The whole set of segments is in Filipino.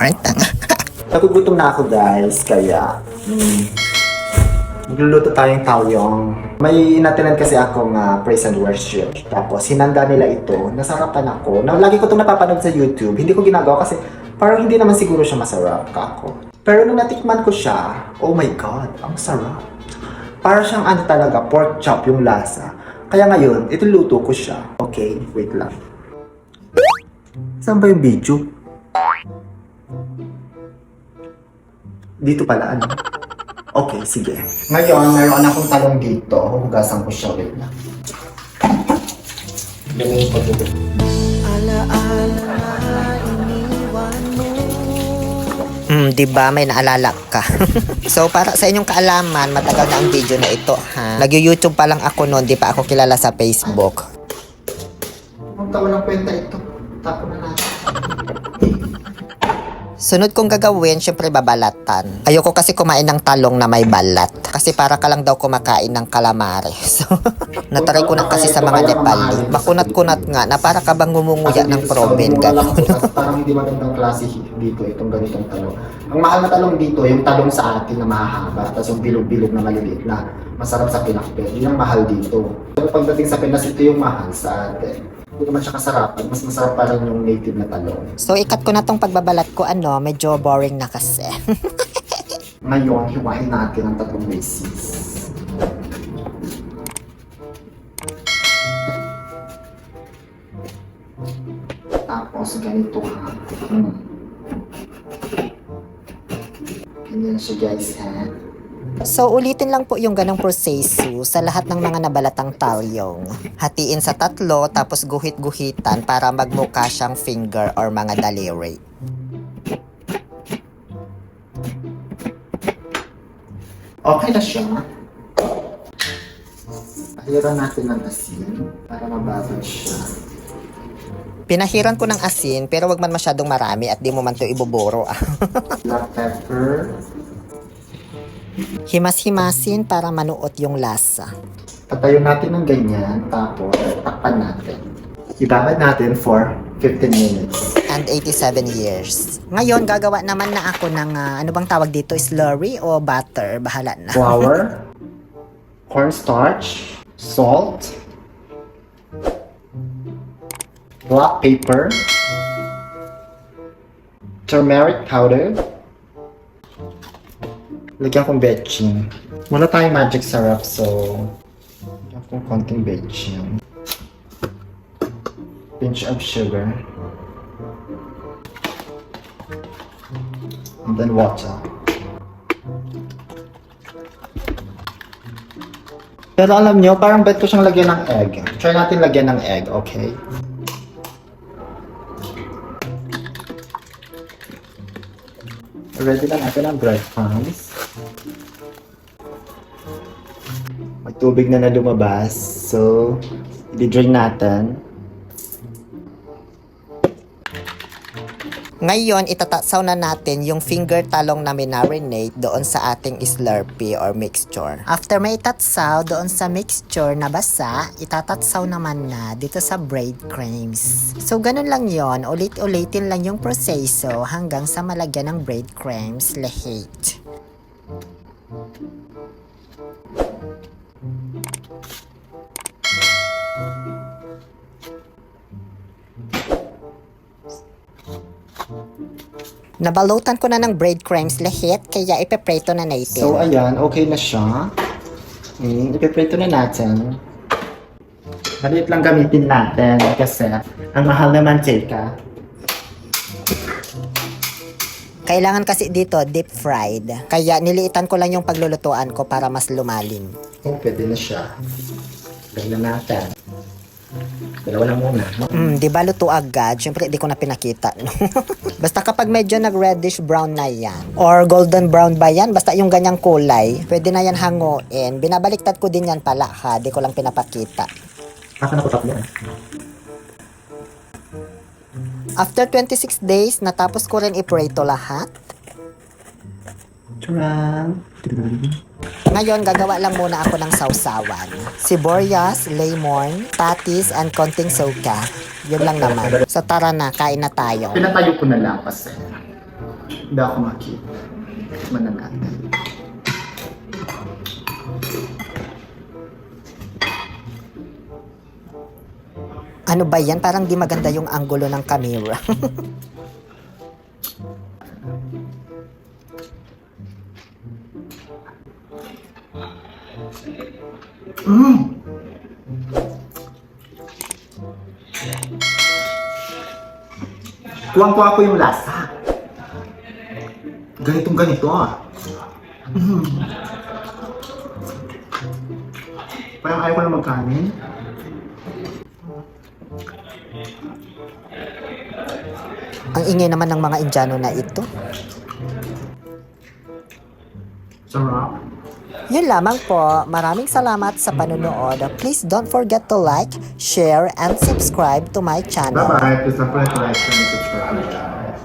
Tanga. Nagugutom na ako guys, kaya magluluto tayong tawyong. May natinan kasi akong praise and worship. Tapos hinanda nila ito. Nasarapan ako. Lagi ko itong napapanood sa YouTube. Hindi ko ginagawa kasi parang hindi naman siguro siya masarap kako. Pero nung natikman ko siya, oh my God, ang sarap. Para siyang ano talaga, pork chop yung lasa. Kaya ngayon, ituluto ko siya. Okay, wait lang. Saan ba yung video? Dito pala, ano? Okay, sige. Ngayon, mayroon akong talong dito. Hugasan ko siya, wait lang. Ganun ko dito. Diba may naalala ka? So para sa inyong kaalaman, matagal na ang video na ito ha. Nag-YouTube pa lang ako noon, di pa ako kilala sa Facebook. Huwag ka walang kwenta ito. Tapos na natin. Sunod kong gagawin, syempre babalatan. Ayoko kasi kumain ng talong na may balat. Kasi para ka lang daw kumakain ng calamari. So, natry ko na kasi sa mga Nepali. Makunat-kunat nga na para ka bang ngumunguya ng proben. Parang hindi magandang klase dito itong ganitong talong. Ang mahal na talong dito, yung talong sa atin na mahahaba. Tapos yung bilog-bilog na maliliit na masarap sa pinakbet. Yun ang mahal dito. Pero pagdating sa Pinas, ito yung mahal sa atin. Hindi naman siya kasarapan. Mas masarap pa rin yung native na talong. So, ikat ko na tong pagbabalat ko, medyo boring na kasi. Ngayon, hiwain natin ang tatlong bases. Tapos, ganito ha. Ganyan siya guys ha. So, ulitin lang po yung ganong proseso sa lahat ng mga nabalatang talyong. Hatiin sa tatlo, tapos guhit-guhitan para magmukha siyang finger or mga daliri. Okay na siya. Pahiran natin ng asin para mababad siya. Pinahiran ko ng asin, pero wag man masyadong marami at di mo man to ibuburo. Black pepper. Himas-himasin para manuot yung lasa. Patayo natin ng ganyan, tapos takpan natin. Ibabad natin for 15 minutes. And 87 years. Ngayon, gagawa naman na ako ng, ano bang tawag dito, slurry o butter? Bahala na. Flour, cornstarch, salt, black pepper, turmeric powder, lagyan kong betchin. Wala tayong magic syrup, so lagyan kong konting betchin. Pinch of sugar. And then water. Pero alam nyo, parang bet ko siyang lagyan ng egg. Try natin lagyan ng egg, okay? Ready na natin ang breadcrumbs. May tubig na lumabas. So, i-drain natin. Ngayon, itatatsaw na natin yung finger talong na minarinate doon sa ating slurpee or mixture. After may itatsaw doon sa mixture na basa, itatatsaw naman na dito sa breadcrumbs. So, ganun lang yon. Ulit-ulitin lang yung proseso hanggang sa malagyan ng breadcrumbs lahat. Nabalutan ko na ng breadcrumbs lahat, kaya ipepreto na natin. So, ayan. Okay na siya. Ipiprito na natin. Maliit lang gamitin natin kasi ang mahal naman, Chika. Kailangan kasi dito deep fried. Kaya niliitan ko lang yung paglulutuan ko para mas lumalim. Oh, pwede na siya. Gawin na natin. Dalawa lang muna. Di ba luto agad? Siyempre, di ko na pinakita. No? Basta kapag medyo nag-reddish brown na yan, or golden brown ba yan, basta yung ganyang kulay, pwede na yan hanguin. Binabaliktad ko din yan pala ha, di ko lang pinapakita. Aka na ko tatlo. After 26 days, natapos ko rin iprito lahat. Tcharam! Ngayon, gagawa lang muna ako ng sausawan. Sibuyas, lemon, patis, and konting soka. Yun lang naman. So tara na, kain na tayo. Pinatayo ko na lang kasi Hindi ako makita. Manan natin. Ano ba yan? Parang di maganda yung anggulo ng camera. Kuwang-kuwa ko yung lasa. Ganitong ganito ah. Parang ayaw ko na magkanin. Ang ingay naman ng mga Indiano na ito. Sarap. Yun lamang po. Maraming salamat sa panunood. Please don't forget to like, share, and subscribe to my channel. Bye-bye. Please don't forget to like, share, and subscribe.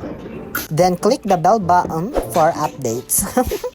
Thank you. Then click the bell button for updates.